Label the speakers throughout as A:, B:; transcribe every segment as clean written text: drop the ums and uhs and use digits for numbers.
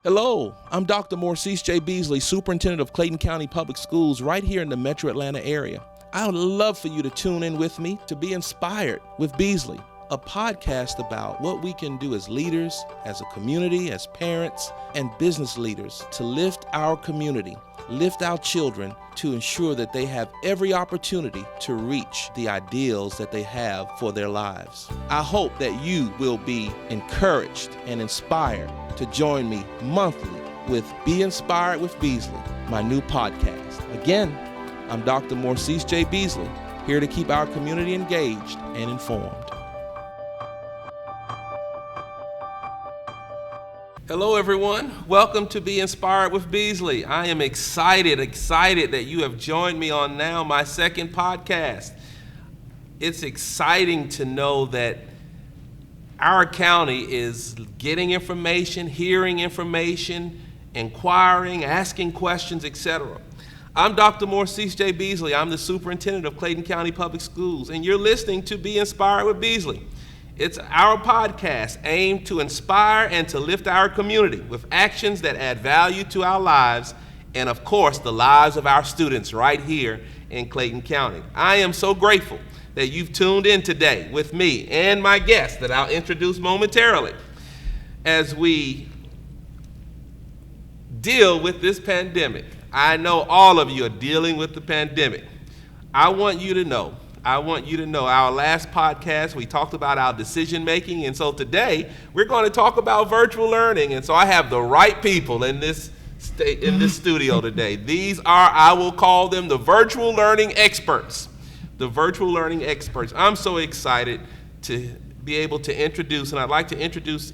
A: Hello, I'm Dr. Morcease J. Beasley, Superintendent of Clayton County Public Schools right here in the Metro Atlanta area. I would love for you to tune in with me to be inspired with Beasley, a podcast about what we can do as leaders, as a community, as parents, and business leaders to lift our community, lift our children to ensure that they have every opportunity to reach the ideals that they have for their lives. I hope that you will be encouraged and inspired to join me monthly with Be Inspired with Beasley, my new podcast. Again, I'm Dr. Morcease J. Beasley, here to keep our community engaged and informed. Hello, everyone. Welcome to Be Inspired with Beasley. I am excited that you have joined me on now my second podcast. It's exciting to know that our county is getting information, hearing information, inquiring, asking questions, etc. I'm Dr. Morcease J. Beasley. I'm the Superintendent of Clayton County Public Schools, and you're listening to Be Inspired with Beasley. It's our podcast aimed to inspire and to lift our community with actions that add value to our lives and, of course, the lives of our students right here in Clayton County. I am so grateful that you've tuned in today with me and my guest that I'll introduce momentarily as we deal with this pandemic. I know all of you are dealing with the pandemic. I want you to know, our last podcast, we talked about our decision making, and so today we're going to talk about virtual learning, and so I have the right people in this studio today. These are, I will call them the virtual learning experts. The virtual learning experts. I'm so excited to be able to introduce, and I'd like to introduce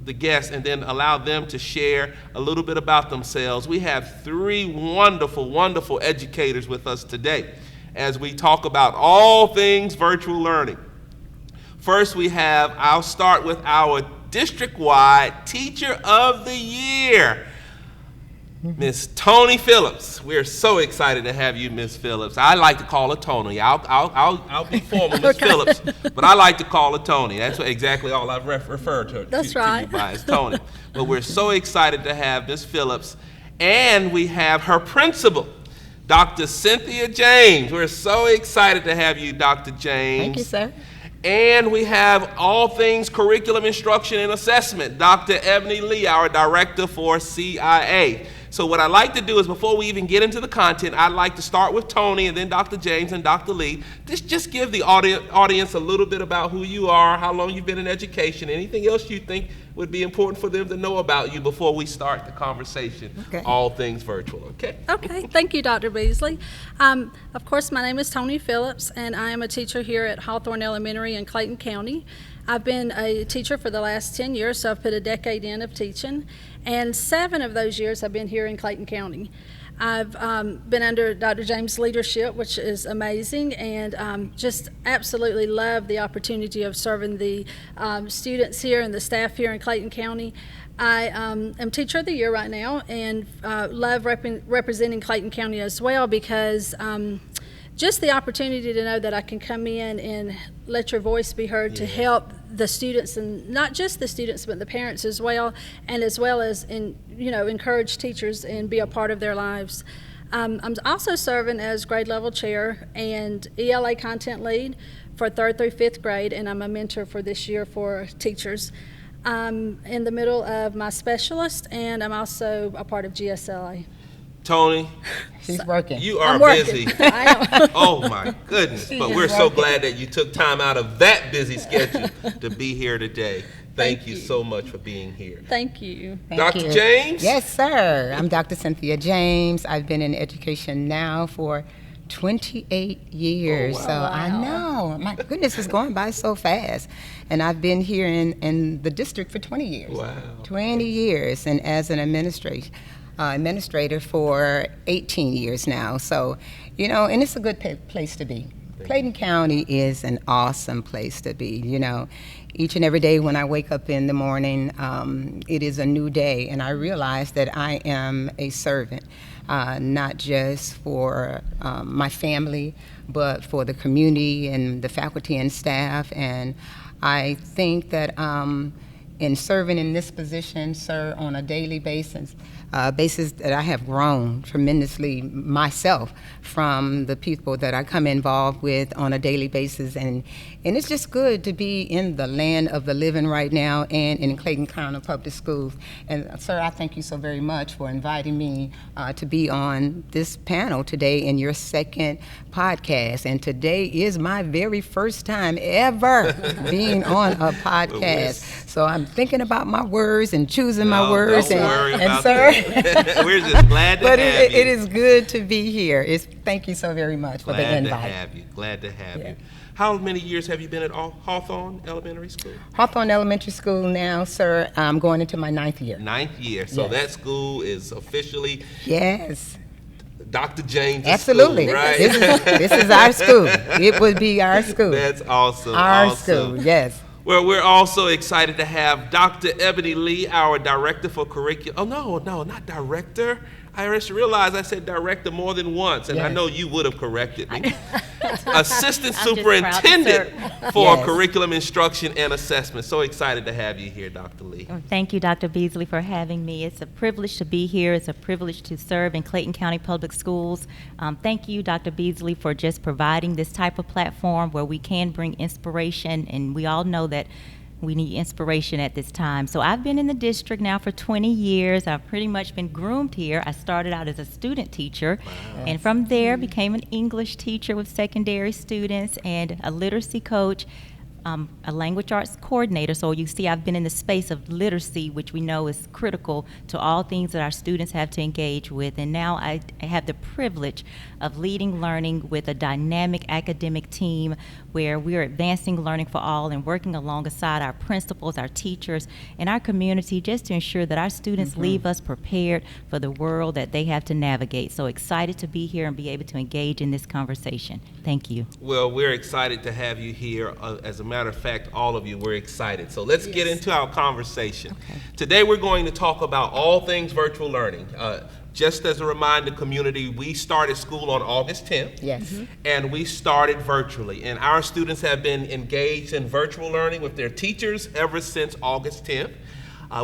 A: the guests and then allow them to share a little bit about themselves. We have three wonderful, wonderful educators with us today as we talk about all things virtual learning. First, I'll start with our district-wide Teacher of the Year, Miss Toni Phillips. We're so excited to have you, Miss Phillips. I like to call her Toni. I'll be formal, Miss Phillips, but I like to call her Toni. That's exactly all I've referred to her to you by is Toni. But we're so excited to have Miss Phillips, and we have her principal, Dr. Cynthia James. We're so excited to have you, Dr. James.
B: Thank you, sir.
A: And we have all things curriculum instruction and assessment, Dr. Ebony Lee, our director for CIA. So what I'd like to do is, before we even get into the content, I'd like to start with Toni and then Dr. James and Dr. Lee. Just give the audience a little bit about who you are, how long you've been in education, anything else you think would be important for them to know about you before we start the conversation, okay. All things virtual, okay?
C: Okay, thank you, Dr. Beasley. Of course, my name is Toni Phillips, and I am a teacher here at Hawthorne Elementary in Clayton County. I've been a teacher for the last 10 years, so I've put a decade in of teaching, and 7 of those years I've been here in Clayton County. I've been under Dr. James' leadership, which is amazing, and just absolutely love the opportunity of serving the students here and the staff here in Clayton County. I am Teacher of the Year right now, and love representing Clayton County as well, because just the opportunity to know that I can come in and let your voice be heard to help the students, and not just the students, but the parents as well, and as well as encourage teachers and be a part of their lives. I'm also serving as grade level chair and ELA content lead for 3rd through 5th grade, and I'm a mentor for this year for teachers. I'm in the middle of my specialist, and I'm also a part of GSLA.
A: Toni,
B: she's working.
A: You are busy.
C: I am.
A: Oh my goodness! But we're so glad that you took time out of that busy schedule to be here today. Thank you so much for being here.
C: Thank you.
A: Dr. James?
B: Yes, sir. I'm Dr. Cynthia James. I've been in education now for 28 years. Oh, wow. So I know, my goodness, it's going by so fast. And I've been here in the district for 20 years.
A: Wow.
B: 20 years, and as an administrator for 18 years now. So, and it's a good place to be. Clayton County is an awesome place to be. Each and every day when I wake up in the morning, it is a new day, and I realize that I am a servant, not just for my family, but for the community and the faculty and staff. And I think that in serving in this position, sir, on a daily basis that I have grown tremendously myself from the people that I come involved with on a daily basis. And it's just good to be in the land of the living right now and in Clayton County Public Schools. And sir, I thank you so very much for inviting me to be on this panel today in your second podcast. And today is my very first time ever being on a podcast. So I'm thinking about my words and choosing my words.
A: Don't worry about
B: sir,
A: that. We're just glad to have you.
B: But it is good to be here. Thank you so very much for the invite.
A: Glad to have you. How many years have you been at Hawthorne Elementary School?
B: Hawthorne Elementary School now, sir, I'm going into my 9th year.
A: 9th year. So that school is officially Dr. James'
B: Absolutely.
A: school, right?
B: This is our school. It would be our school.
A: That's awesome.
B: Our school, yes.
A: Well, we're also excited to have Dr. Ebony Lee, our Director for Curriculum. Oh, no, not Director. I just realized I said Director more than once, and I know you would have corrected me. Assistant Superintendent for Curriculum Instruction and Assessment. So excited to have you here, Dr. Lee.
D: Thank you, Dr. Beasley, for having me. It's a privilege to be here. It's a privilege to serve in Clayton County Public Schools. Thank you, Dr. Beasley, for just providing this type of platform where we can bring inspiration, and we all know that we need inspiration at this time. So I've been in the district now for 20 years. I've pretty much been groomed here. I started out as a student teacher, and from there became an English teacher with secondary students and a literacy coach, a language arts coordinator. So you see, I've been in the space of literacy, which we know is critical to all things that our students have to engage with. And now I have the privilege of leading learning with a dynamic academic team where we're advancing learning for all and working alongside our principals, our teachers, and our community just to ensure that our students leave us prepared for the world that they have to navigate. So excited to be here and be able to engage in this conversation. Thank you.
A: Well, we're excited to have you here. As a matter of fact, all of you, we're excited. So let's get into our conversation.
D: Okay.
A: Today we're going to talk about all things virtual learning. Just as a reminder, community, we started school on August 10th.
B: Yes.
A: And we started virtually. And our students have been engaged in virtual learning with their teachers ever since August 10th.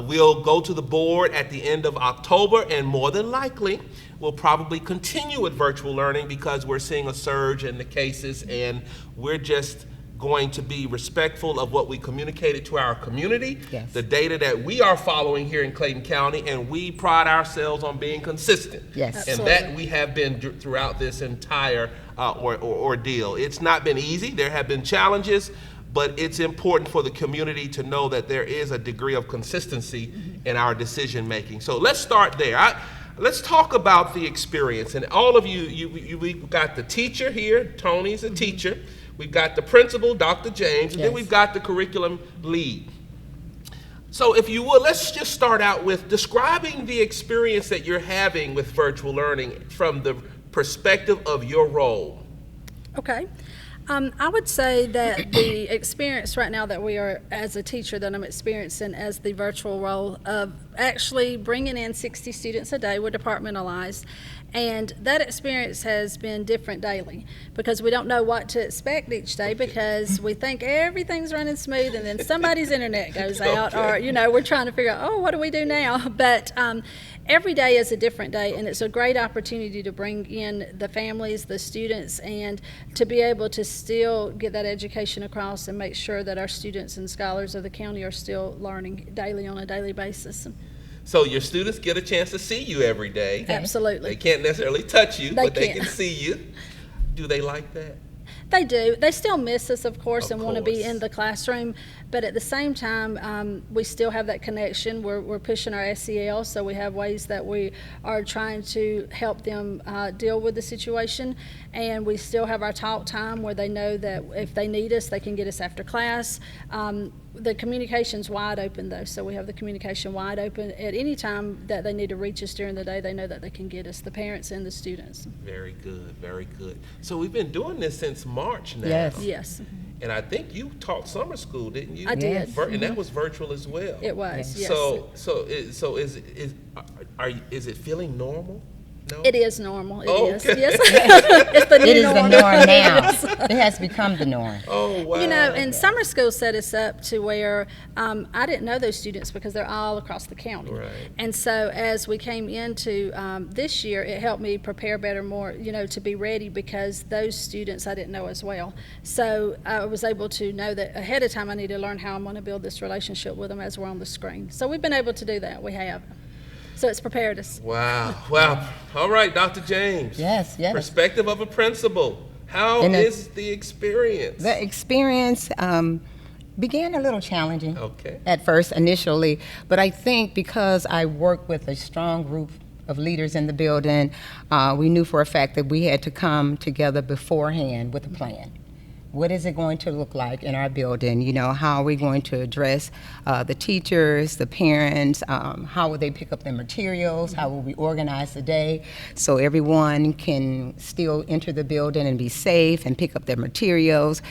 A: We'll go to the board at the end of October, and more than likely, we'll probably continue with virtual learning because we're seeing a surge in the cases, and we're just going to be respectful of what we communicated to our community, the data that we are following here in Clayton County, and we pride ourselves on being consistent.
B: Yes.
A: And that we have been throughout this entire ordeal. It's not been easy. There have been challenges, but it's important for the community to know that there is a degree of consistency in our decision making. So let's start there. Let's talk about the experience. And all of you, we've got the teacher here. Toni's a teacher. We've got the principal, Dr. James, and then we've got the curriculum lead. So if you would, let's just start out with describing the experience that you're having with virtual learning from the perspective of your role.
C: Okay. I would say that the experience right now that we are, as a teacher, that I'm experiencing as the virtual role of actually bringing in 60 students a day, we're departmentalized, and that experience has been different daily because we don't know what to expect each day because we think everything's running smooth and then somebody's internet goes out or, we're trying to figure out, what do we do now? But every day is a different day, and it's a great opportunity to bring in the families, the students, and to be able to still get that education across and make sure that our students and scholars of the county are still learning daily on a daily basis.
A: So your students get a chance to see you every day.
C: Absolutely.
A: They can't necessarily touch you, but they can see you. Do they like that?
C: They do. They still miss us, of course, and want to be in the classroom. But at the same time, we still have that connection. We're pushing our SEL, so we have ways that we are trying to help them deal with the situation. And we still have our talk time where they know that if they need us, they can get us after class. The communication's wide open, though, so we have the communication wide open. At any time that they need to reach us during the day, they know that they can get us, the parents and the students.
A: Very good, very good. So we've been doing this since March now.
C: Yes.
A: And I think you taught summer school, didn't you?
C: I did.
A: And that was virtual as well.
C: It was, yes.
A: So is it feeling normal No?
C: It is normal. It is.
A: Okay.
C: Yes. It's the new
B: It is the
C: norm.
B: norm now.
C: Yes.
B: It has become the norm.
A: Oh, wow.
C: You know, and summer school set us up to where I didn't know those students because they're all across the county.
A: Right.
C: And so as we came into this year, it helped me prepare better, more, to be ready because those students I didn't know as well. So I was able to know that ahead of time I need to learn how I'm going to build this relationship with them as we're on the screen. So we've been able to do that. We have. So it's prepared us.
A: Wow. Wow. All right, Dr. James.
B: Yes, yes.
A: Perspective of a principal. How
B: And
A: is the experience?
B: The experience began a little challenging
A: Okay.
B: at first, initially, but I think because I work with a strong group of leaders in the building, we knew for a fact that we had to come together beforehand with a plan. What is it going to look like in our building? How are we going to address the teachers, the parents? How will they pick up their materials? How will we organize the day so everyone can still enter the building and be safe and pick up their materials?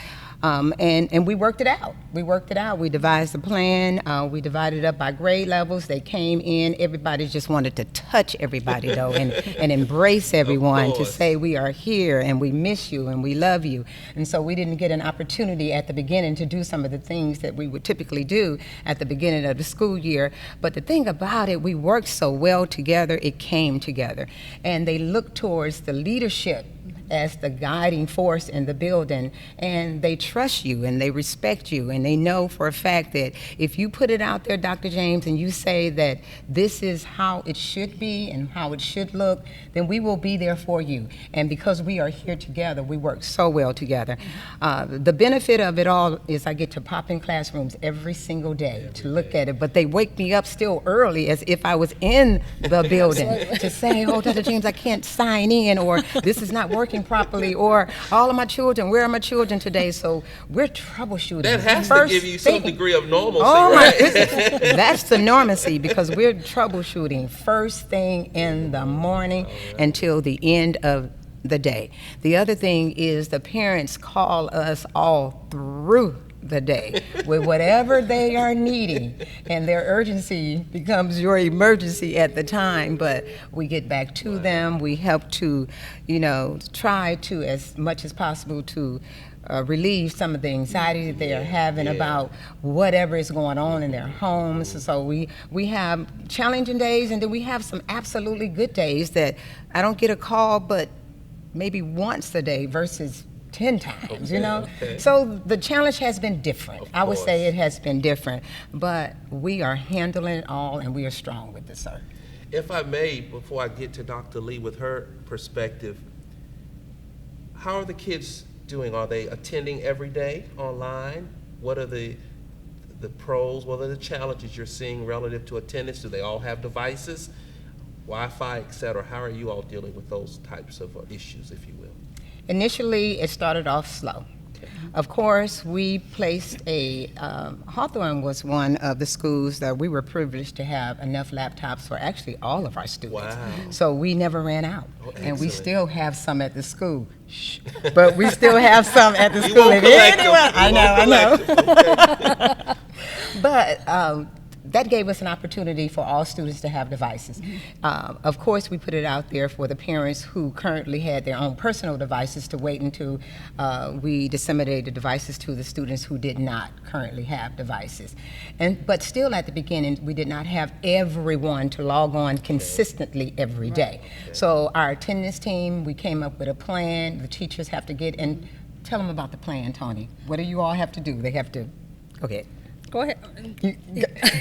B: And we worked it out. We devised a plan. We divided it up by grade levels. They came in. Everybody just wanted to touch everybody, though, and embrace everyone, to say we are here and we miss you and we love you. And so we didn't get an opportunity at the beginning to do some of the things that we would typically do at the beginning of the school year. But the thing about it, we worked so well together, it came together. And they looked towards the leadership as the guiding force in the building, and they trust you and they respect you, and they know for a fact that if you put it out there, Dr. James, and you say that this is how it should be and how it should look, then we will be there for you. And because we are here together, we work so well together. The benefit of it all is I get to pop in classrooms every single day to look at it, but they wake me up still early as if I was in the building to say, oh, Dr. James, I can't sign in, or this is not working properly, or all of my children, where are my children today? So we're troubleshooting.
A: That has
B: First
A: to give you some
B: thing.
A: degree of normalcy,
B: Oh
A: right?
B: That's the normacy, because we're troubleshooting first thing in the morning until the end of the day. The other thing is the parents call us all through the day with whatever they are needing, and their urgency becomes your emergency at the time, but we get back to them. We help to, try to, as much as possible, to relieve some of the anxiety that they are having about whatever is going on in their homes. So we have challenging days, and then we have some absolutely good days that I don't get a call but maybe once a day versus 10 times,
A: Okay.
B: So the challenge has been different.
A: Of
B: I would say
A: course.
B: it has been different, but we are handling it all, and we are strong with this, sir.
A: If I may, before I get to Dr. Lee with her perspective, how are the kids doing? Are they attending every day online? What are the pros? What are the challenges you're seeing relative to attendance? Do they all have devices, Wi-Fi, et cetera? How are you all dealing with those types of issues, if you will?
B: Initially, it started off slow. Of course, we placed Hawthorne was one of the schools that we were privileged to have enough laptops for actually all of our students.
A: Wow.
B: So we never ran out.
A: Oh,
B: and we
A: excellent.
B: still have some at the school. Shh. But we still have some at the
A: You
B: school.
A: won't
B: If
A: collect them.
B: anyone-
A: You
B: I know.
A: won't collect them.
B: But that gave us an opportunity for all students to have devices. Of course, we put it out there for the parents who currently had their own personal devices to wait until we disseminated devices to the students who did not currently have devices. But still, at the beginning, we did not have everyone to log on consistently every day. So our attendance team, we came up with a plan. The teachers have to get in. Tell them about the plan, Toni. What do you all have to do? They have to, go ahead.
C: Go ahead.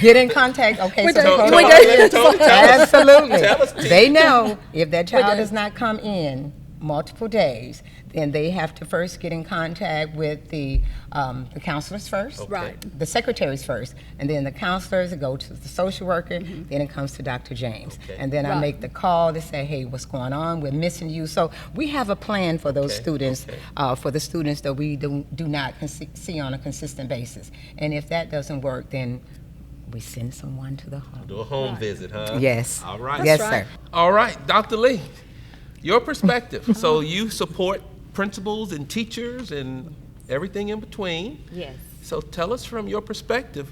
B: Get in contact. Okay,
C: We
B: so
C: do.
B: hold
C: We
B: on.
C: do.
A: Tell us.
B: Absolutely.
A: Tell us,
B: They know if that child
C: do.
B: does not come in multiple days, then they have to first get in contact with the counselors first,
C: Right.
B: the secretaries first, and then the counselors go to the social worker, then it comes to Dr. James.
A: Okay.
B: And then I
C: Right.
B: make the call to say, hey, what's going on? We're missing you. So we have a plan for those
A: Okay.
B: students,
A: Okay.
B: for the students that we do not see on a consistent basis. And if that doesn't work, then we send someone to the home.
A: Do a home visit, huh?
B: Yes.
A: All right.
B: Yes,
C: right.
B: sir.
A: All right, Dr. Lee, your perspective. So you support principals and teachers and everything in between.
D: Yes.
A: So tell us from your perspective,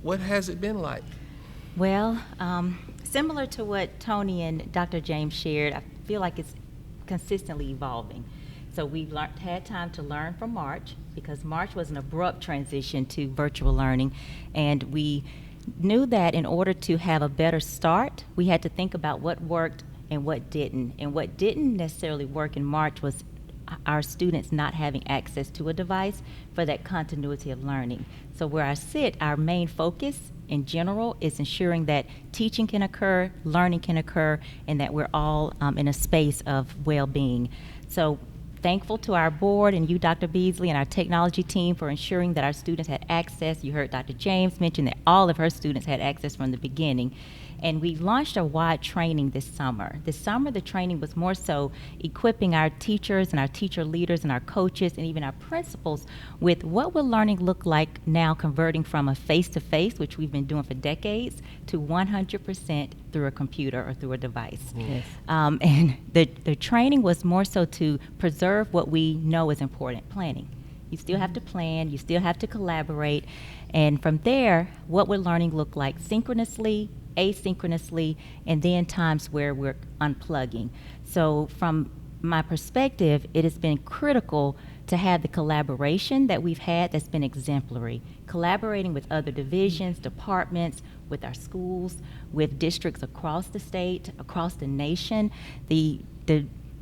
A: what has it been like?
D: Well, similar to what Toni and Dr. James shared, I feel like it's consistently evolving. So we've had time to learn from March, because March was an abrupt transition to virtual learning, and we knew that in order to have a better start, we had to think about what worked and what didn't. And what didn't necessarily work in March was our students not having access to a device for that continuity of learning. So where I sit, our main focus in general is ensuring that teaching can occur, learning can occur, and that we're all in a space of well-being. So thankful to our board and you, Dr. Beasley, and our technology team for ensuring that our students had access. You heard Dr. James mention that all of her students had access from the beginning. And we launched a wide training this summer. This summer, the training was more so equipping our teachers and our teacher leaders and our coaches and even our principals with what will learning look like now, converting from a face-to-face, which we've been doing for decades, to 100% through a computer or through a device.
B: Yes.
D: And the training was more so to preserve what we know is important, planning. You still have to plan, you still have to collaborate, and from there, what would learning look like synchronously, asynchronously, and then times where we're unplugging. So from my perspective, it has been critical to have the collaboration that we've had that's been exemplary. Collaborating with other divisions, departments, with our schools, with districts across the state, across the nation. The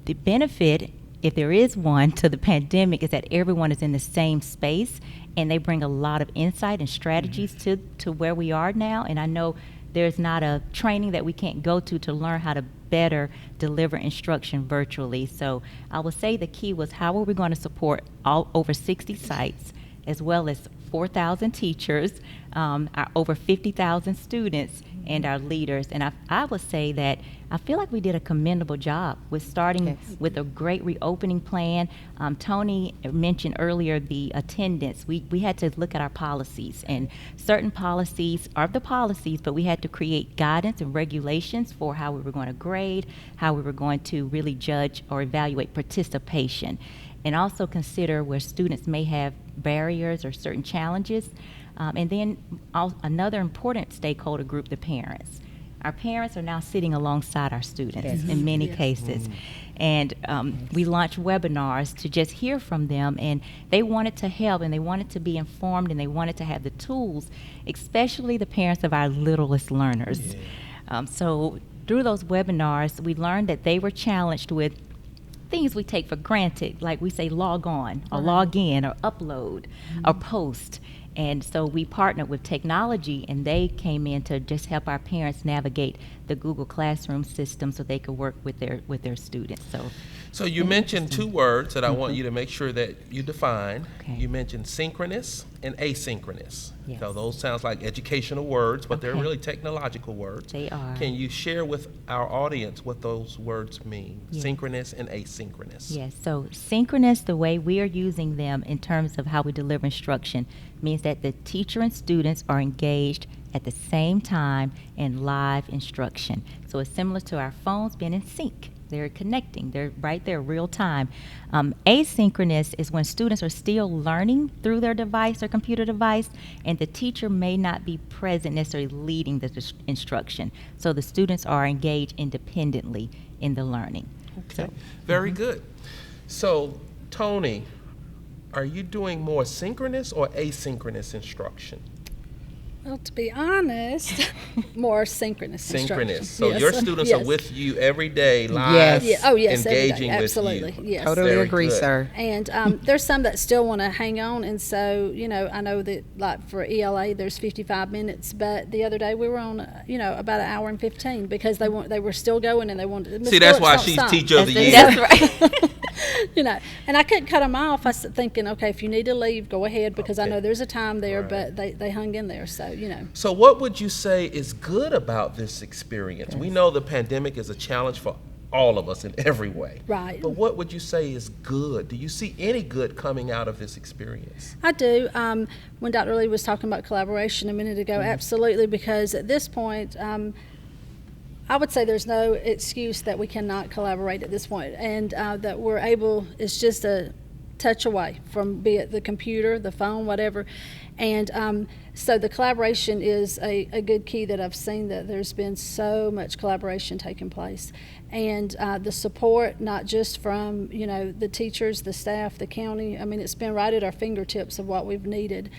D: benefit, if there is one, to the pandemic is that everyone is in the same space, and they bring a lot of insight and strategies to where we are now. And I know there's not a training that we can't go to learn how to better deliver instruction virtually. So I will say the key was, how are we going to support all over 60 sites, as well as 4,000 teachers, our over 50,000 students, and our leaders. And I would say that I feel like we did a commendable job with starting with a great reopening plan. Toni mentioned earlier the attendance. We had to look at our policies, and certain policies are the policies, but we had to create guidance and regulations for how we were going to grade, how we were going to really judge or evaluate participation, and also consider where students may have barriers or certain challenges. And then another important stakeholder group, the parents. Our parents are now sitting alongside our students in many cases. And we launched webinars to just hear from them, and they wanted to help, and they wanted to be informed, and they wanted to have the tools, especially the parents of our littlest learners. So through those webinars, we learned that they were challenged with things we take for granted, like we say log on, or log in, or upload, or post. And so we partnered with technology, and they came in to just help our parents navigate the Google Classroom system so they could work with their students.
A: So you mentioned two words that I want you to make sure that you define.
D: Okay.
A: You mentioned synchronous and asynchronous.
D: Yes.
A: So those sounds like educational words, but they're
D: Okay.
A: really technological words.
D: They are.
A: Can you share with our audience what those words mean?
D: Yes.
A: Synchronous and asynchronous.
D: Yes, so synchronous, the way we are using them in terms of how we deliver instruction, means that the teacher and students are engaged at the same time in live instruction. So it's similar to our phones being in sync. They're connecting, they're right there real time. Asynchronous is when students are still learning through their device or computer device, and the teacher may not be present necessarily leading the instruction. So the students are engaged independently in the learning.
A: Okay, very good. So, Toni, are you doing more synchronous or asynchronous instruction?
C: Well, to be honest, more synchronous instruction.
A: Synchronous. So
C: Yes.
A: your students are with you every day, live,
B: Yes.
C: Yeah. Oh, yes, every day.
A: engaging with
C: Absolutely.
A: you.
C: Yes.
B: Totally
A: Very
B: agree,
A: good.
B: sir.
C: And there's some that still want to hang on, and so, I know that, like, for ELA, there's 55 minutes, but the other day we were on, about an hour and 15, because they were still going, and they wanted to.
A: See, that's why she's teacher of the year.
D: That's right.
C: And I couldn't cut them off. I was thinking, okay, if you need to leave, go ahead, because I
A: Okay.
C: know there's a time there,
A: Right.
C: but they hung in there, so,
A: So what would you say is good about this experience? We know the pandemic is a challenge for all of us in every way.
C: Right.
A: But what would you say is good? Do you see any good coming out of this experience?
C: I do. When Dr. Lee was talking about collaboration a minute ago, absolutely, because at this point, I would say there's no excuse that we cannot collaborate at this point, and that we're able, it's just touch away from, be it the computer, the phone, whatever. And so the collaboration is a good key that I've seen, that there's been so much collaboration taking place. And the support, not just from, the teachers, the staff, the county, I mean, it's been right at our fingertips of what we've needed.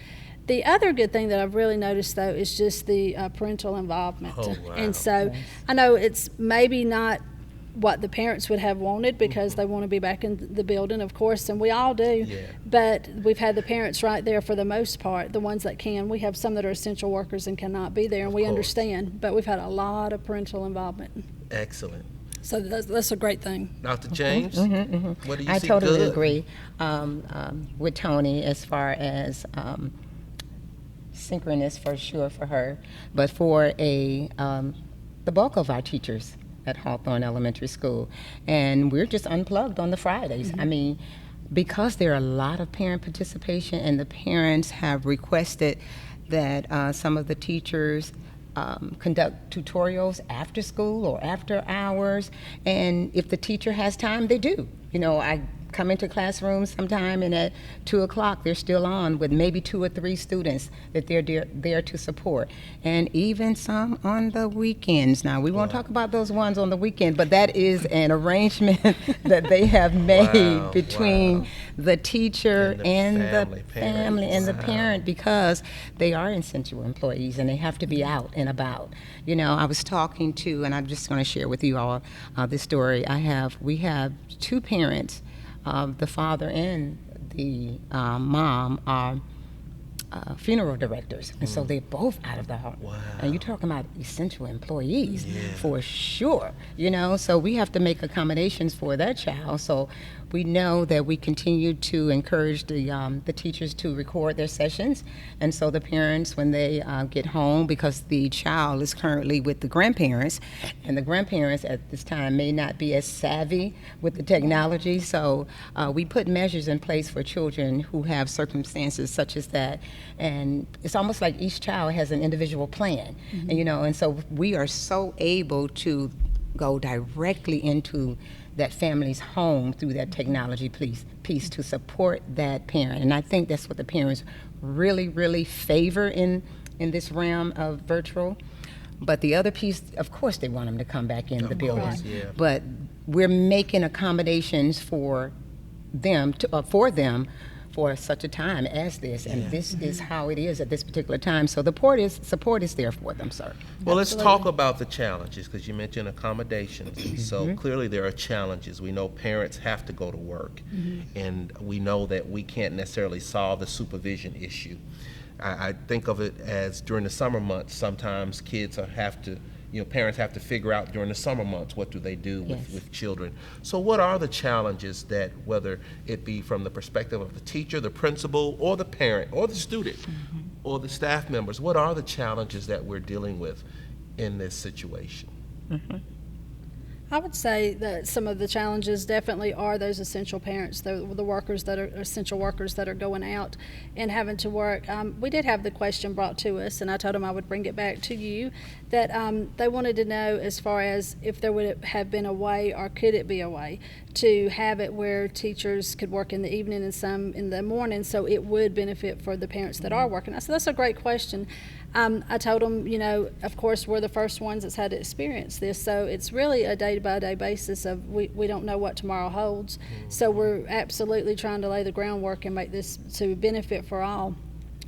C: The other good thing that I've really noticed, though, is just the parental involvement.
A: Oh, wow.
C: And so I know it's maybe not what the parents would have wanted, because they want to be back in the building, of course, and we all do.
A: Yeah.
C: But we've had the parents right there for the most part, the ones that can. We have some that are essential workers and cannot be there, and we understand. But we've had a lot of parental involvement.
A: Excellent.
C: So that's a great thing.
A: Dr. James, what do you
B: I
A: see
B: totally
A: good?
B: agree with Toni as far as synchronous for sure for her, but for the bulk of our teachers at Hawthorne Elementary School, and we're just unplugged on the Fridays. I mean, because there are a lot of parent participation, and the parents have requested that some of the teachers conduct tutorials after school or after hours, and if the teacher has time, they do. I come into classrooms sometime, and at 2 o'clock they're still on with maybe 2 or 3 students that they're there to support, and even some on the weekends. Now, we won't talk about those ones on the weekend, but that is an arrangement that they have made between the teacher and the family and the parent, because they are essential employees and they have to be out and about. I was talking to, and I'm just going to share with you all this story. We have 2 parents. The father and the mom are funeral directors, and so they're both out of the home.
A: Wow.
B: And you're talking about essential employees for sure, so we have to make accommodations for that child. So we know that we continue to encourage the teachers to record their sessions, and so the parents, when they get home, because the child is currently with the grandparents, and the grandparents at this time may not be as savvy with the technology, so we put measures in place for children who have circumstances such as that, and it's almost like each child has an individual plan, and so we are so able to go directly into that family's home through that technology piece to support that parent. And I think that's what the parents really, really favor in this realm of virtual. But the other piece, of course, they want them to come back in the building.
A: Yeah.
B: But we're making accommodations for them for such a time as this, and this is how it is at this particular time. So the support is there for them, sir.
A: Well, let's talk about the challenges, because you mentioned accommodations. So clearly there are challenges. We know parents have to go to work, and we know that we can't necessarily solve the supervision issue. I think of it as during the summer months, sometimes parents have to figure out during the summer months, what do they do with children. So what are the challenges that, whether it be from the perspective of the teacher, the principal, or the parent, or the student, or the staff members, what are the challenges that we're dealing with in this situation?
C: I would say that some of the challenges definitely are those essential parents, the workers that are essential workers that are going out and having to work. We did have the question brought to us, and I told them I would bring it back to you, that they wanted to know, as far as if there would have been a way, or could it be a way, to have it where teachers could work in the evening and some in the morning, so it would benefit for the parents that are working. I said, that's a great question. I told them, of course, we're the first ones that's had to experience this, so it's really a day-by-day basis of we don't know what tomorrow holds. So we're absolutely trying to lay the groundwork and make this to benefit for all.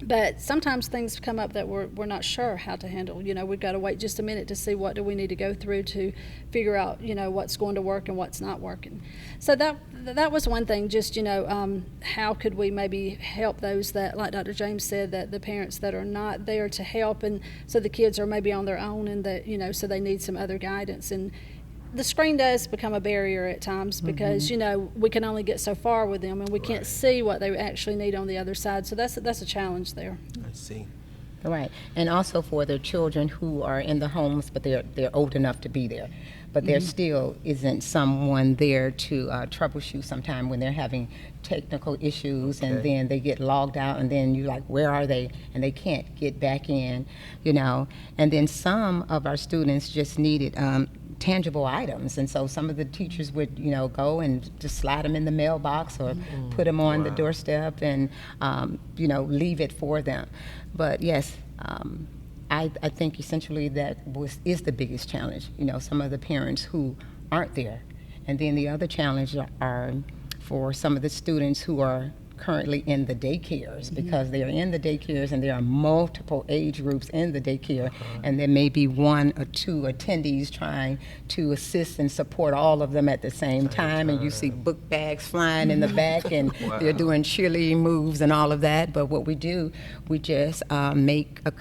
C: But sometimes things come up that we're not sure how to handle. We've got to wait just a minute to see what do we need to go through to figure out, what's going to work and what's not working. So that was one thing, just, how could we maybe help those that, like Dr. James said, that the parents that are not there to help, and so the kids are maybe on their own, and that, so they need some other guidance. And the screen does become a barrier at times, because we can only get so far with them, and we can't see what they actually need on the other side. So that's a challenge there.
A: I see.
B: Right, and also for the children who are in the homes, but they're old enough to be there. but there still isn't someone there to troubleshoot sometime when they're having technical issues, and then they get logged out, and then you're like, where are they? And they can't get back in, you know. And then some of our students just needed tangible items, and so some of the teachers would, you know, go and just slide them in the mailbox or put them on the doorstep and, you know, leave it for them. But yes, I think essentially that is the biggest challenge, you know, some of the parents who aren't there. And then the other challenge are for some of the students who are currently in the daycares, because they are in the daycares and there are multiple age groups in the daycare, and there may be one or two attendees trying to assist and support all of them at the same time, and you see book bags flying in the back, and they're doing cheerleading moves and all of that. But what we do, we just make a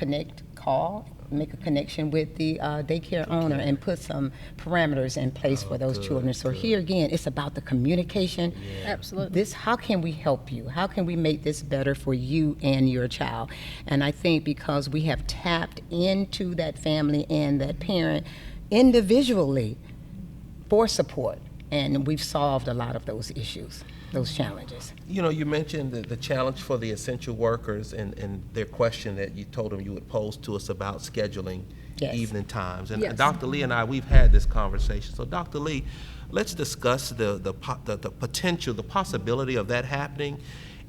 B: make a connection with the daycare owner and put some parameters in place for those children. So here again, it's about the communication.
C: Absolutely.
B: How can we help you? How can we make this better for you and your child? And I think because we have tapped into that family and that parent individually for support, and we've solved a lot of those issues, those challenges.
A: You know, you mentioned the challenge for the essential workers and their question that you told them you would pose to us about scheduling evening times. And Dr. Lee and I, we've had this conversation. So Dr. Lee, let's discuss the potential, the possibility of that happening,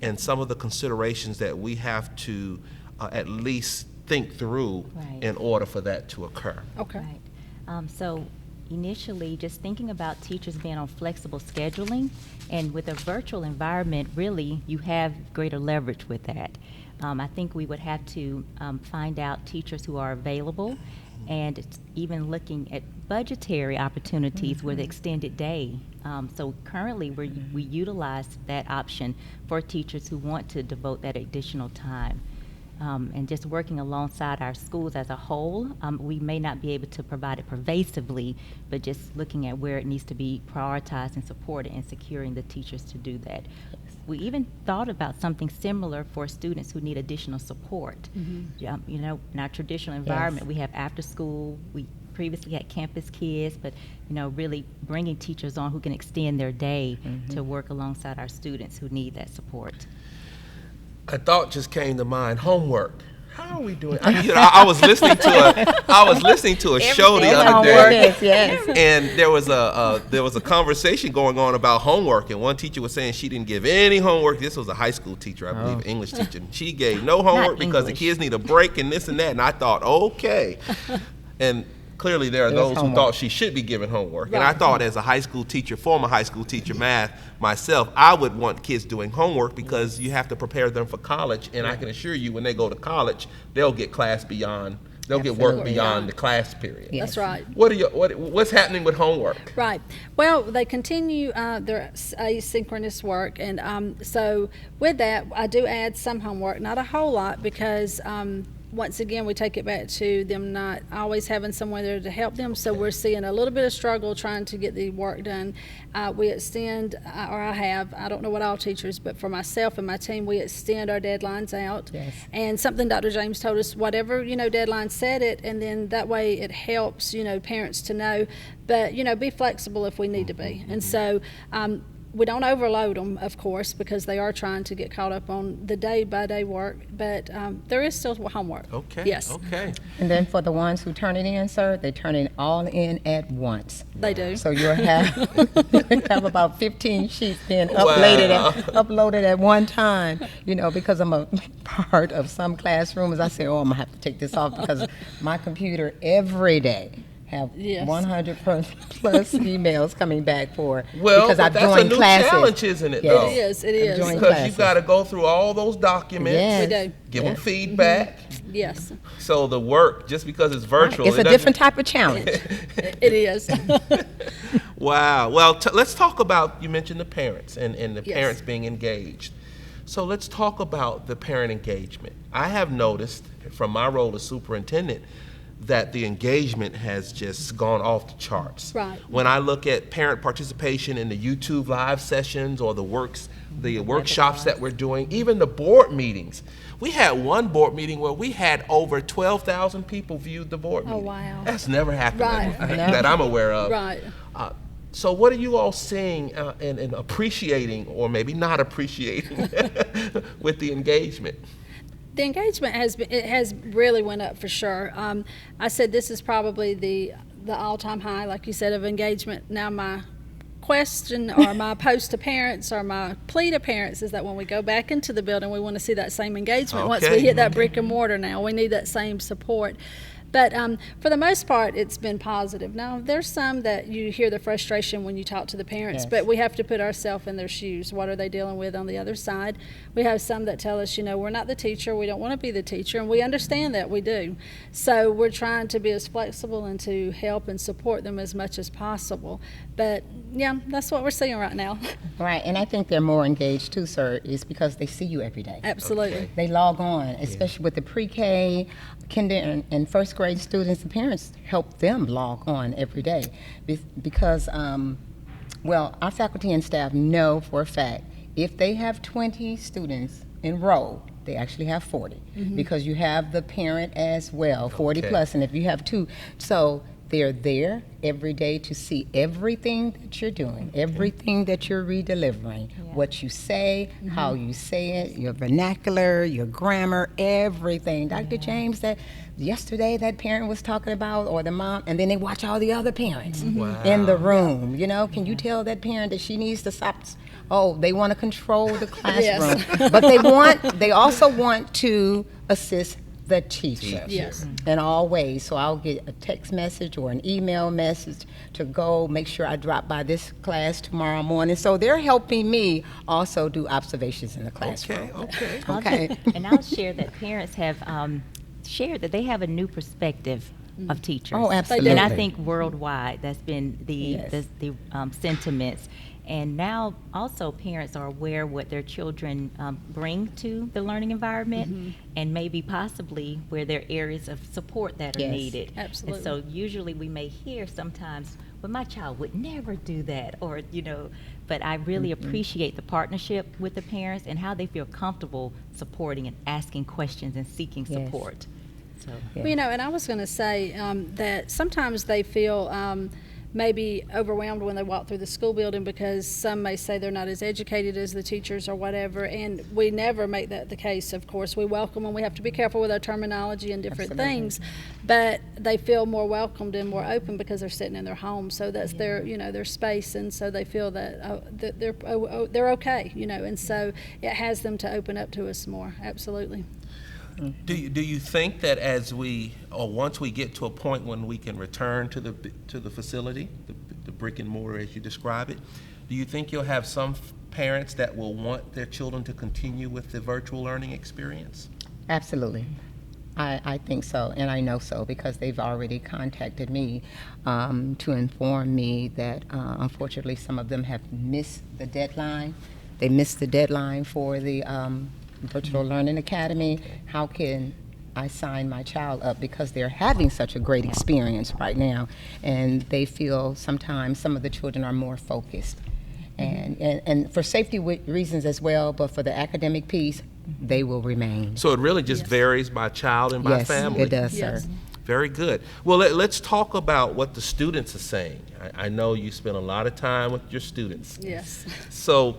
A: and some of the considerations that we have to at least think through in order for that to occur.
C: Okay.
D: So initially, just thinking about teachers being on flexible scheduling, and with a virtual environment, really, you have greater leverage with that. I think we would have to find out teachers who are available, and it's even looking at budgetary opportunities with extended day. So currently, we utilize that option for teachers who want to devote that additional time. And just working alongside our schools as a whole, we may not be able to provide it pervasively, but just looking at where it needs to be prioritized and supported and securing the teachers to do that. We even thought about something similar for students who need additional support. You know, in our traditional environment, we have after school, we previously had campus kids, but you know, really bringing teachers on who can extend their day to work alongside our students who need that support.
A: A thought just came to mind: homework. How are we doing? I was listening to a show the other day, and there was a conversation going on about homework, and one teacher was saying she didn't give any homework. This was a high school teacher, I believe, English teacher. She gave no homework because the kids need a break and this and that. And I thought, okay, and clearly there are those who thought she should be given homework. And I thought, as a high school teacher, former high school teacher, math myself, I would want kids doing homework because you have to prepare them for college. And I can assure you, when they go to college, they'll get get work beyond the class period.
C: That's right.
A: What's happening with homework?
C: Right. Well, they continue their asynchronous work, and so with that, I do add some homework, not a whole lot, because once again, we take it back to them not always having someone there to help them, so we're seeing a little bit of struggle trying to get the work done. We extend, or I don't know what all teachers, but for myself and my team, we extend our deadlines out. And something Dr. James told us, whatever, deadline, set it, and then that way it helps, parents to know, but, be flexible if we need to be. And so, we don't overload them, of course, because they are trying to get caught up on the day-by-day work, but there is still homework.
A: Okay.
C: Yes.
A: Okay.
B: And then for the ones who turn it in, sir, they turn it all in at once.
C: They do.
B: So you'll have about 15 sheets being uploaded at one time, because I'm a part of some classrooms. I say, I'm going to have to take this off because my computer every day have 100 plus emails coming back because I've joined classes.
A: That's a new challenge, isn't it?
C: Yes.
A: Though?
C: It is.
A: Because you've got to go through all those documents.
B: Yes.
C: We do.
A: Give them feedback.
C: Yes.
A: So the work, just because it's virtual,
B: it's a different type of challenge.
C: It is.
A: Wow. Well, let's talk about, you mentioned the parents and the parents being engaged. So let's talk about the parent engagement. I have noticed from my role as superintendent that the engagement has just gone off the charts.
C: Right.
A: When I look at parent participation in the YouTube live sessions or the works the workshops that we're doing, even the board meetings. We had one board meeting where we had over 12,000 people viewed the board meeting.
C: Oh, wow.
A: That's never happened
C: Right.
A: that I'm aware of.
C: Right.
A: So what are you all seeing and appreciating, or maybe not appreciating, with the engagement?
C: The engagement has really went up for sure. I said this is probably the all-time high, like you said, of engagement. Now my question or my post to parents or my plea to parents is that when we go back into the building, we want to see that same engagement. Once we hit that brick and mortar now, we need that same support. But for the most part, it's been positive. Now, there's some that you hear the frustration when you talk to the parents, but we have to put ourselves in their shoes. What are they dealing with on the other side? We have some that tell us, we're not the teacher, we don't want to be the teacher, and we understand that, we do. So we're trying to be as flexible and to help and support them as much as possible. But, yeah, that's what we're seeing right now.
B: Right, and I think they're more engaged too, sir, is because they see you every day.
C: Absolutely.
A: Okay.
B: They log on, especially with the pre-K, kinder, and first grade students. The parents help them log on every day because, our faculty and staff know for a fact if they have 20 students enrolled, they actually have 40 because you have the parent as well, 40 plus, and if you have 2, so they're there every day to see everything that you're doing, everything that you're redelivering, what you say, how you say it, your vernacular, your grammar, everything. Dr. James, that yesterday that parent was talking about, or the mom, and then they watch all the other parents in the room. Can you tell that parent that she needs to stop? Oh, they want to control the classroom, but they also want to assist the teacher in all ways. So I'll get a text message or an email message to go make sure I drop by this class tomorrow morning. So they're helping me also do observations in the classroom.
A: Okay.
D: And I'll share that parents have shared that they have a new perspective of teachers.
B: Oh, absolutely.
D: And I think worldwide that's been the sentiments. And now also parents are aware what their children bring to the learning environment and maybe possibly where there are areas of support that are needed.
C: Absolutely.
D: And so usually we may hear sometimes, well, my child would never do that, or, but I really appreciate the partnership with the parents and how they feel comfortable supporting and asking questions and seeking support. So,
C: Well, and I was going to say that sometimes they feel maybe overwhelmed when they walk through the school building because some may say they're not as educated as the teachers or whatever, and we never make that the case. Of course, we welcome them. We have to be careful with our terminology and different things, but they feel more welcomed and more open because they're sitting in their home, so that's their their space, and so they feel that they're okay, and so it has them to open up to us more. Absolutely.
A: Do you think that once we get to a point when we can return to the facility, the brick and mortar as you describe it, do you think you'll have some parents that will want their children to continue with the virtual learning experience?
B: Absolutely. I think so, and I know so because they've already contacted me to inform me that unfortunately some of them have missed the deadline. They missed the deadline for the Virtual Learning Academy. How can I sign my child up because they're having such a great experience right now, and they feel sometimes some of the children are more focused, and for safety reasons as well, but for the academic piece, they will remain.
A: So it really just varies by child and by family.
B: Yes, it does, sir.
A: Very good. Well, let's talk about what the students are saying. I know you spend a lot of time with your students.
C: Yes.
A: So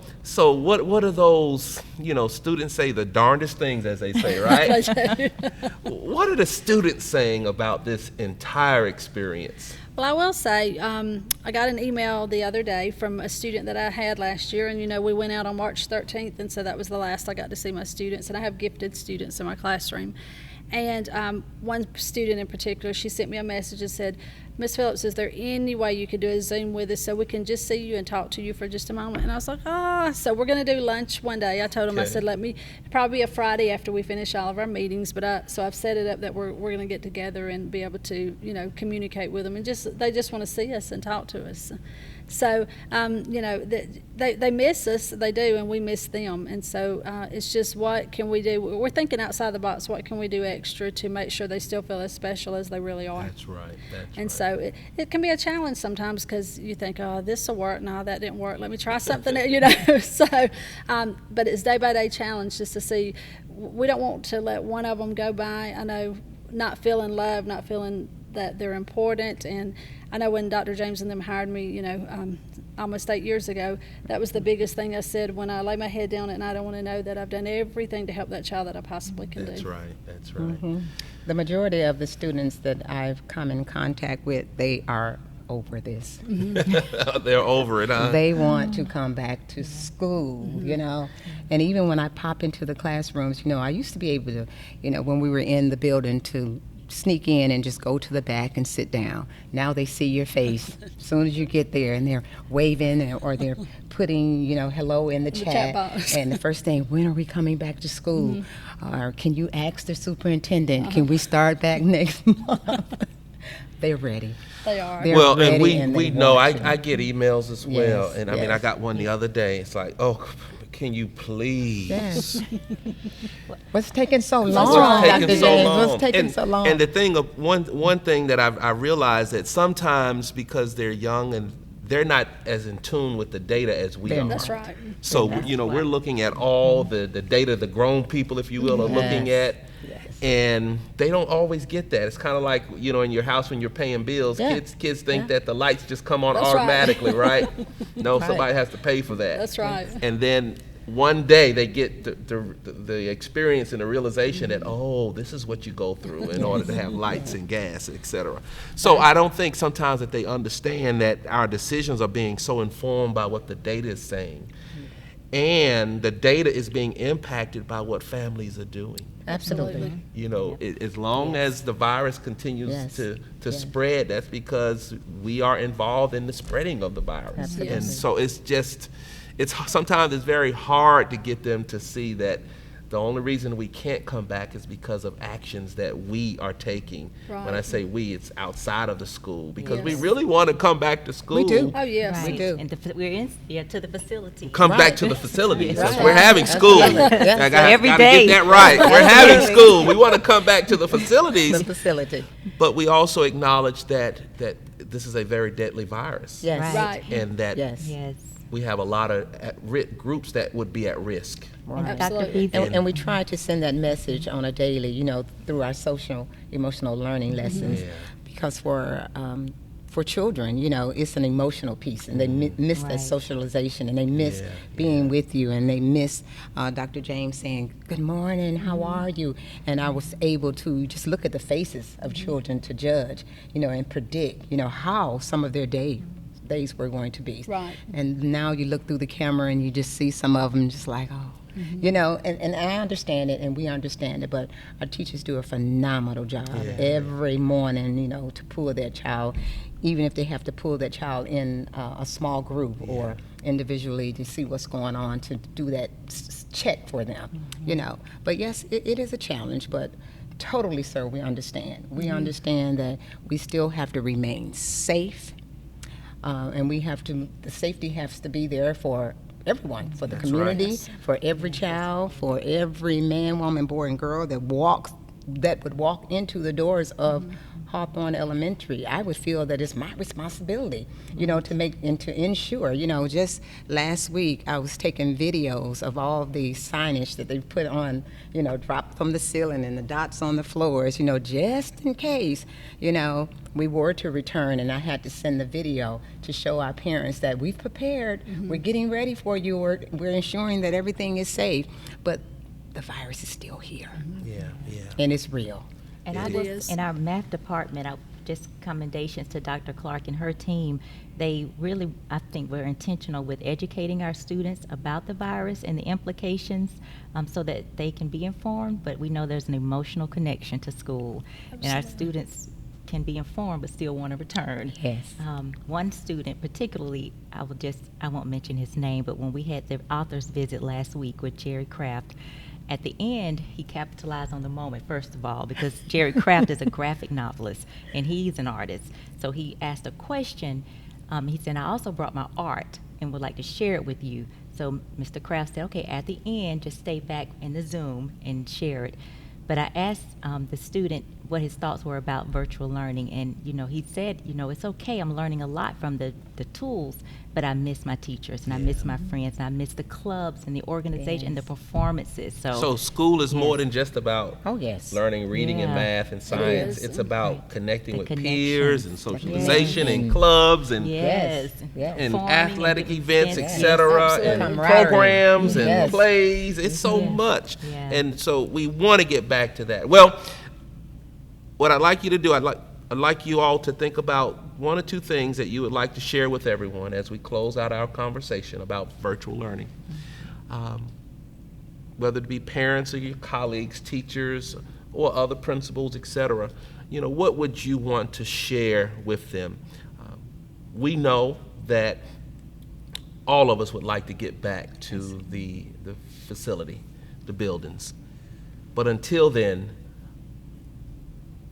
A: what are those, students say the darndest things, as they say, right? What are the students saying about this entire experience?
C: Well, I will say, I got an email the other day from a student that I had last year, and we went out on March 13th, and so that was the last I got to see my students, and I have gifted students in my classroom. And one student in particular, she sent me a message and said, Ms. Phillips, is there any way you could do a Zoom with us so we can just see you and talk to you for just a moment? And I was like, so we're going to do lunch one day. I told them, I said, probably a Friday after we finish all of our meetings, but so I've set it up that we're going to get together and be able to, communicate with them. And they just want to see us and talk to us. So, they miss us, they do, and we miss them. And so it's just what can we do? We're thinking outside the box. What can we do extra to make sure they still feel as special as they really are?
A: That's right.
C: And so So it can be a challenge sometimes because you think, oh, this will work. No, that didn't work. Let me try something else, you know. So, but it's day-by-day challenge just to see. We don't want to let one of them go by. I know not feeling loved, not feeling that they're important. And I know when Dr. James and them hired me, you know, almost 8 years ago, that was the biggest thing I said. When I lay my head down at night, I want to know that I've done everything to help that child that I possibly can do.
A: That's right. That's right.
B: The majority of the students that I've come in contact with, they are over this.
A: They're over it, huh?
B: They want to come back to school, you know. And even when I pop into the classrooms, you know, I used to be able to, you know, when we were in the building, to sneak in and just go to the back and sit down. Now they see your face as soon as you get there, and they're waving or they're putting, you know, hello in the chat
C: box.
B: And the first thing, when are we coming back to school? Or can you ask the superintendent, can we start back next month? They're ready.
C: They are.
B: They're
A: Well, and
B: ready and
A: we
B: they
A: know
B: want to.
A: I get emails as well,
B: Yes,
A: and I mean I
B: yes.
A: got one the other day. It's like, oh, can you please?
B: Yes. What's taking so
C: That's
B: long,
C: right.
B: Dr.
A: Taking so
B: James?
A: long.
B: What's taking
A: and,
B: so long?
A: And the thing of one thing that I realized that sometimes because they're young and they're not as in tune with the data as we
B: They're
A: are.
B: not.
C: That's right.
A: So you know we're looking at all the data the grown people, if you will, are looking
B: Yes.
A: at.
B: Yes.
A: And they don't always get that. It's kind of like, you know, in your house when you're paying bills,
B: Yeah.
A: kids think that the lights just come on
C: That's right.
A: automatically, right? No,
B: Right.
A: somebody has to pay for that.
C: That's right.
A: And then one day they get the experience and the realization that, oh, this is what you go through in order to have lights and gas, et cetera. So I don't think sometimes that they understand that our decisions are being so informed by what the data is saying. And the data is being impacted by what families are doing.
B: Absolutely.
A: You know, as long as the virus continues
B: Yes.
A: to
B: Yes.
A: spread, that's because we are involved in the spreading of the virus.
B: Absolutely.
A: And so sometimes it's very hard to get them to see that the only reason we can't come back is because of actions that we are taking. When I
C: Right.
A: say we, it's outside of the school, because we
C: Yes.
A: really want to come back to school.
B: We do.
C: Oh, yes.
D: Right.
B: We do.
D: And we're in, to the facility.
A: Come back
B: Right.
A: to the facility.
B: Right.
A: So we're having school.
B: Absolutely.
A: I
B: Yes.
A: gotta
D: Every
A: gotta
D: day.
A: get that right. We're having school. We want to come back to the facilities.
B: The facility.
A: But we also acknowledge that this is a very deadly virus.
B: Yes.
C: Right.
A: And that
B: Yes.
D: Yes.
A: we have a lot of groups that would be at risk.
D: And Dr.
C: Absolutely.
D: Beasley,
B: And we try to send that message on a daily, you know, through our social, emotional learning lessons.
A: Yeah.
B: Because for children, you know, it's an emotional piece, and they miss
D: Right.
B: that socialization, and they miss
A: Yeah,
B: being with you, and they miss Dr. James saying, "Good morning, how are you?" And I was able to just look at the faces of children to judge, you know, and predict, you know, how some of their days were going to be.
C: Right.
B: And now you look through the camera and you just see some of them just like, oh, you know, and I understand it and we understand it, but our teachers do a phenomenal job every morning, you know, to pull their child, even if they have to pull their child in a small group or individually to see what's going on, to do that check for them, you know. But yes, it is a challenge, but totally, sir, we understand. We understand that we still have to remain safe. And the safety has to be there for everyone, for the
A: That's right.
B: community, for every child, for every man, woman, boy, and girl that would walk into the doors of Hawthorne Elementary. I would feel that it's my responsibility, you know, to make and to ensure, you know, just last week I was taking videos of all the signage that they put on, you know, dropped from the ceiling and the dots on the floors, you know, just in case, you know, we were to return, and I had to send the video to show our parents that we've prepared, we're getting ready for you, we're ensuring that everything is safe, but the virus is still here,
A: Yeah.
B: and it's real.
D: And
A: It
D: I
C: is.
D: was in our math department. Just commendations to Dr. Clark and her team. They really, I think, were intentional with educating our students about the virus and the implications, so that they can be informed. But we know there's an emotional connection to school, and our students can be informed but still want to return.
B: Yes.
D: One student particularly, I won't mention his name, but when we had the author's visit last week with Jerry Craft, at the end, he capitalized on the moment, first of all, because Jerry Craft is a graphic novelist, and he's an artist. So he asked a question. He said, I also brought my art and would like to share it with you. So Mr. Craft said, okay, at the end, just stay back in the Zoom and share it. But I asked the student what his thoughts were about virtual learning, and he said, it's okay, I'm learning a lot from the tools, but I miss my teachers, and I miss my friends, and I miss the clubs and the organization and the performances.
A: So school is more than just about learning reading and
D: Yeah.
A: math and science.
C: is.
A: It's about connecting
D: The
A: with
D: connection.
A: peers and socialization and clubs and
D: Yes.
A: and
D: Forming
A: athletic events,
D: yes,
A: etc.,
C: absolutely.
A: and
B: Camaraderie.
A: programs and
B: Yes.
A: plays. It's so
D: Yes.
A: much,
D: Yeah.
A: and so we want to get back to that. Well, what I'd like you to do, I'd like you all to think about one or two things that you would like to share with everyone as we close out our conversation about virtual learning. Whether it be parents or your colleagues, teachers, or other principals, etc. What would you want to share with them? We know that all of us would like to get back to the facility, the buildings. But until then,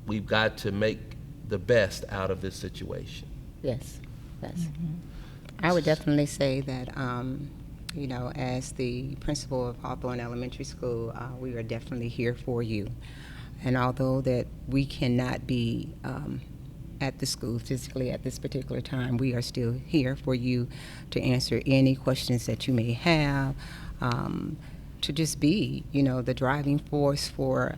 A: we've got to make the best out of this situation.
B: Yes. I would definitely say that, as the principal of Hawthorne Elementary School, we are definitely here for you. And although that we cannot be at the school physically at this particular time, we are still here for you to answer any questions that you may have, to just be, the driving force for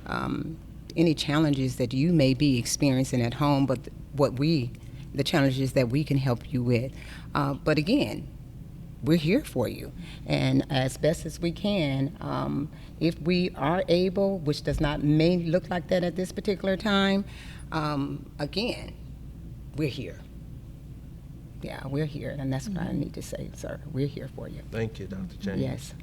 B: any challenges that you may be experiencing at home, but the challenges that we can help you with. But again, we're here for you. And as best as we can, if we are able, which may look like that at this particular time, again, we're here. Yeah, we're here, and that's what I need to say, sir. We're here for you.
A: Thank you, Dr. James.
B: Yes.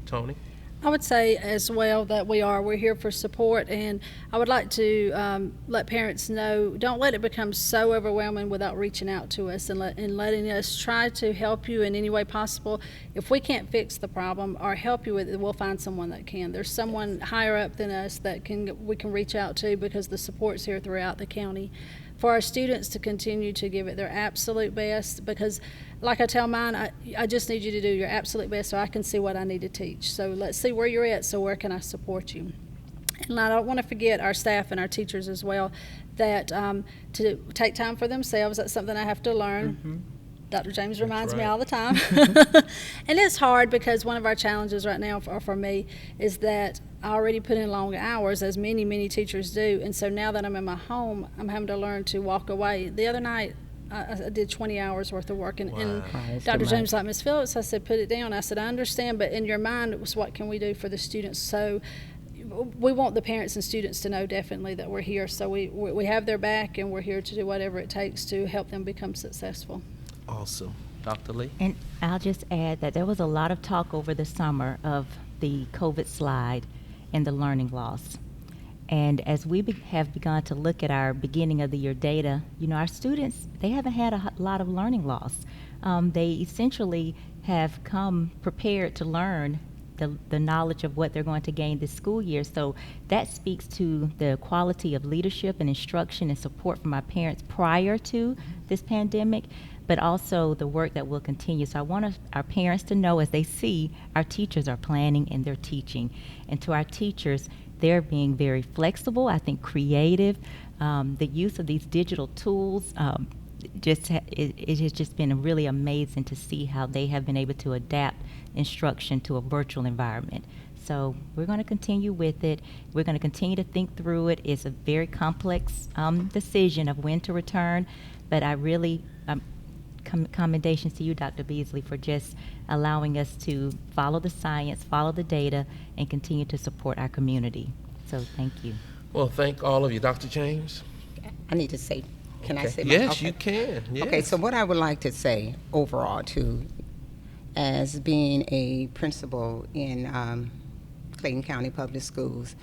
A: Toni?
C: I would say as well that we're here for support, and I would like to let parents know, don't let it become so overwhelming without reaching out to us and letting us try to help you in any way possible. If we can't fix the problem or help you with it, we'll find someone that can. There's someone higher up than us that we can reach out to, because the support's here throughout the county. For our students to continue to give it their absolute best, because like I tell mine, I just need you to do your absolute best so I can see what I need to teach. So let's see where you're at, so where can I support you? And I don't want to forget our staff and our teachers as well, that to take time for themselves, that's something I have to learn. Dr. James reminds me all the time. And it's hard, because one of our challenges right now for me is that I already put in long hours, as many teachers do, and so now that I'm in my home, I'm having to learn to walk away. The other night, I did 20 hours worth of work, and Dr. James like, Ms. Phillips, I said, put it down. I said, I understand, but in your mind, it was what can we do for the students? So we want the parents and students to know definitely that we're here, so we have their back, and we're here to do whatever it takes to help them become successful.
A: Awesome. Dr. Lee?
D: And I'll just add that there was a lot of talk over the summer of the COVID slide and the learning loss. And as we have begun to look at our beginning of the year data, our students, they haven't had a lot of learning loss. They essentially have come prepared to learn the knowledge of what they're going to gain this school year. So that speaks to the quality of leadership and instruction and support from our parents prior to this pandemic, but also the work that will continue. So I want our parents to know, as they see our teachers are planning and they're teaching. And to our teachers, they're being very flexible, I think creative. The use of these digital tools, it has just been really amazing to see how they have been able to adapt instruction to a virtual environment. So we're going to continue with it. We're going to continue to think through it. It's a very complex decision of when to return, but I really commendations to you, Dr. Beasley, for just allowing us to follow the science, follow the data, and continue to support our community. So thank you.
A: Well, thank all of you. Dr. James?
B: I need to say, can I say
A: Yes,
B: okay.
A: you can. Yes.
B: Okay, so what I would like to say overall, too, as being a principal in Clayton County Public Schools,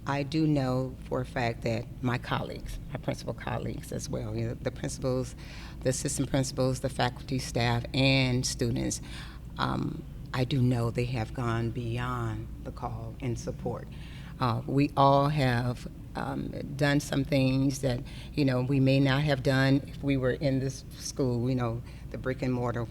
B: I do know for a fact that my colleagues, my principal colleagues as well, the principals, the assistant principals, the faculty, staff, and students, I do know they have gone beyond the call in support. We all have done some things that, we may not have done if we were in this school, the brick and mortar,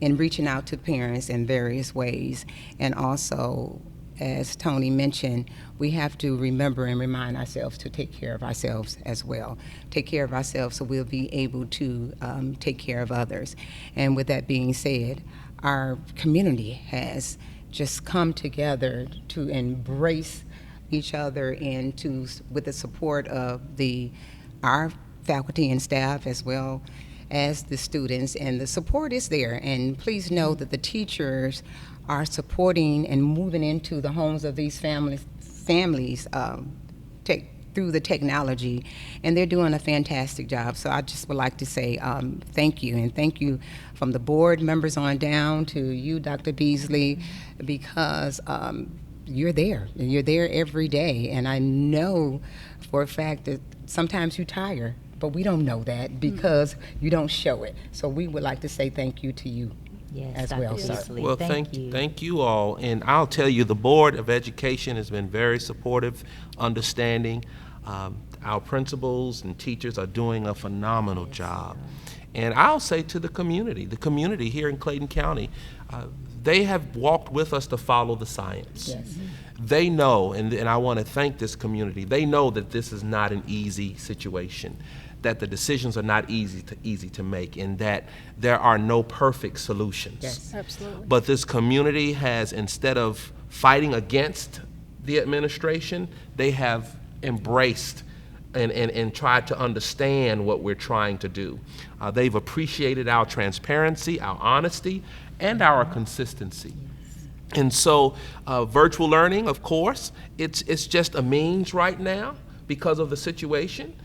B: in reaching out to parents in various ways, and also as Toni mentioned, we have to remember and remind ourselves to take care of ourselves as well. Take care of ourselves so we'll be able to take care of others. And with that being said, our community has just come together to embrace each other and with the support of our faculty and staff as well as the students, and the support is there. And please know that the teachers are supporting and moving into the homes of these families through the technology, and they're doing a fantastic job. So I just would like to say thank you, and thank you from the board members on down to you, Dr. Beasley, because you're there, and you're there every day. And I know for a fact that sometimes you tire, but we don't know that because you don't show it. So we would like to say thank you to you.
D: Yes,
B: as
D: Dr.
B: well, sir.
D: Beasley,
A: Well, thank you all. And I'll tell you, the Board of Education has been very supportive, understanding. Our principals and teachers are doing a phenomenal job. And I'll say to the community here in Clayton County, they have walked with us to follow the science.
B: Yes.
A: They know, and I want to thank this community, they know that this is not an easy situation, that the decisions are not easy to make, and that there are no perfect solutions.
B: Yes.
C: Absolutely.
A: But this community has, instead of fighting against the administration, they have embraced and tried to understand what we're trying to do. They've appreciated our transparency, our honesty, and our consistency. And so virtual learning, of course, it's just a means right now because of the situation,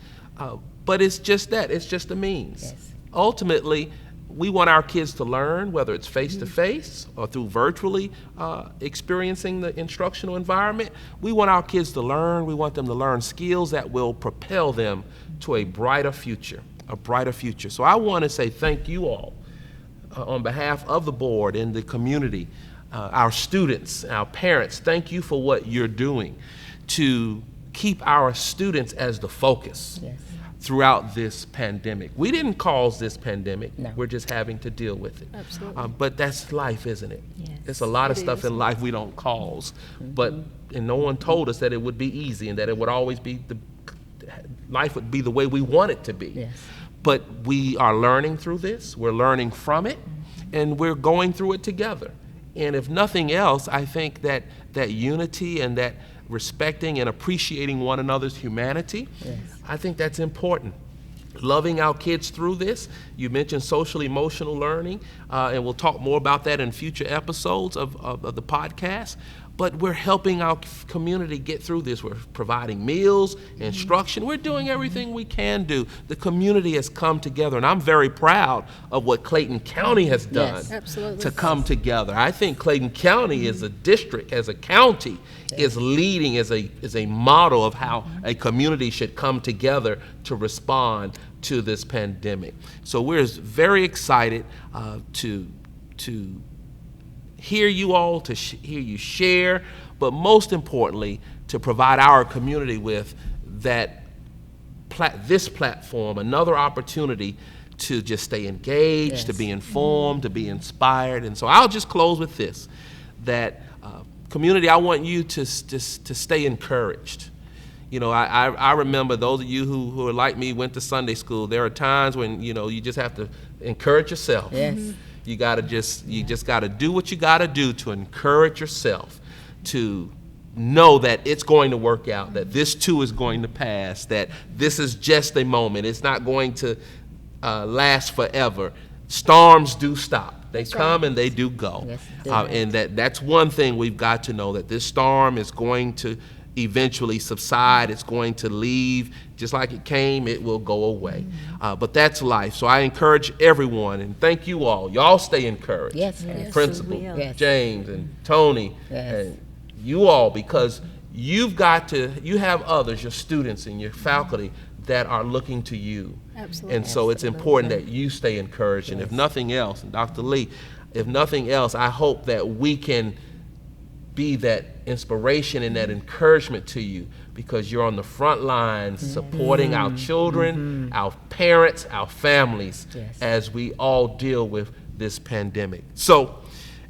A: but it's just that, it's just a means.
B: Yes.
A: Ultimately, we want our kids to learn, whether it's face-to-face or through virtually experiencing the instructional environment. We want our kids to learn. We want them to learn skills that will propel them to a brighter future, So I want to say thank you all on behalf of the board and the community, our students, our parents. Thank you for what you're doing to keep our students as the focus.
B: Yes.
A: Throughout this pandemic. We didn't cause this pandemic.
B: No.
A: We're just having to deal with it.
C: Absolutely.
A: But that's life, isn't it?
D: Yes.
A: It's a lot of
C: It
A: stuff
C: is.
A: in life we don't cause. And no one told us that it would be easy and that it would always be life would be the way we want it to be.
B: Yes.
A: But we are learning through this. We're learning from it, and we're going through it together. And if nothing else, I think that unity and that respecting and appreciating one another's humanity,
B: Yes.
A: I think that's important. Loving our kids through this. You mentioned social emotional learning, and we'll talk more about that in future episodes of the podcast. But we're helping our community get through this. We're providing meals, instruction. We're doing everything we can do. The community has come together, and I'm very proud of what Clayton County has done
B: Yes.
C: Absolutely.
A: to come together. I think Clayton County as a district, as a county, is leading as a model of how a community should come together to respond to this pandemic. So we're very excited to hear you all, to hear you share, but most importantly, to provide our community with this platform, another opportunity to just stay engaged,
B: Yes.
A: to be informed, to be inspired. And so I'll just close with this, that community, I want you to stay encouraged. You know, I remember those of you who are like me, went to Sunday school. There are times when, you just have to encourage yourself.
B: Yes.
A: You just gotta do what you gotta do to encourage yourself, to know that it's going to work out, that this too is going to pass, that this is just a moment. It's not going to last forever. Storms do stop. They come and they do go.
B: Yes, they do.
A: And that's one thing we've got to know, that this storm is going to eventually subside. It's going to leave. Just like it came, it will go away. But that's life. So I encourage everyone, and thank you all. Y'all stay encouraged.
B: Yes.
D: Yes.
A: Principal
D: we will.
B: Yes.
A: James and Toni
B: Yes.
A: and you all, because you have others, your students and your faculty, that are looking to you.
C: Absolutely.
A: And so it's important that you stay encouraged. And if nothing else, and Dr. Lee, if nothing else, I hope that we can be that inspiration and that encouragement to you, because you're on the front lines supporting our children, our parents, our families,
B: Yes.
A: as we all deal with this pandemic. So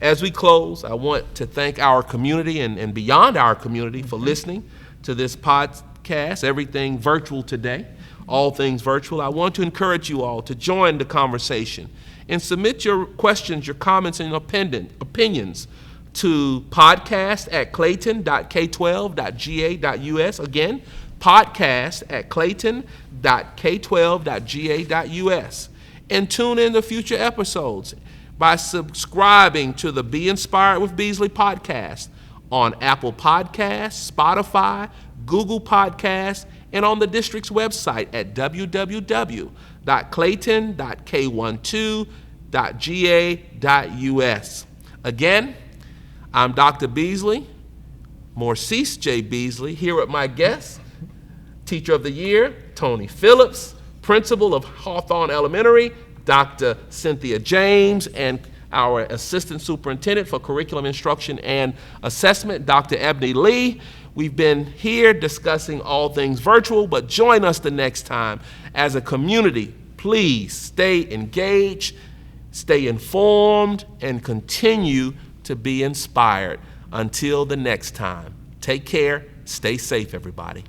A: As we close, I want to thank our community and beyond our community for listening to this podcast, Everything Virtual Today, all things virtual. I want to encourage you all to join the conversation and submit your questions, your comments, and opinions to podcast@clayton.k12.ga.us. Again, podcast@clayton.k12.ga.us. And tune in to future episodes by subscribing to the Be Inspired with Beasley podcast on Apple Podcasts, Spotify, Google Podcasts, and on the district's website at www.clayton.k12.ga.us. Again, I'm Dr. Beasley, Morcease J. Beasley, here with my guest, Teacher of the Year, Toni Phillips, Principal of Hawthorne Elementary, Dr. Cynthia James, and our Assistant Superintendent for Curriculum Instruction and Assessment, Dr. Ebony Lee. We've been here discussing all things virtual, but join us the next time. As a community, please stay engaged, stay informed, and continue to be inspired. Until the next time, take care, stay safe, everybody.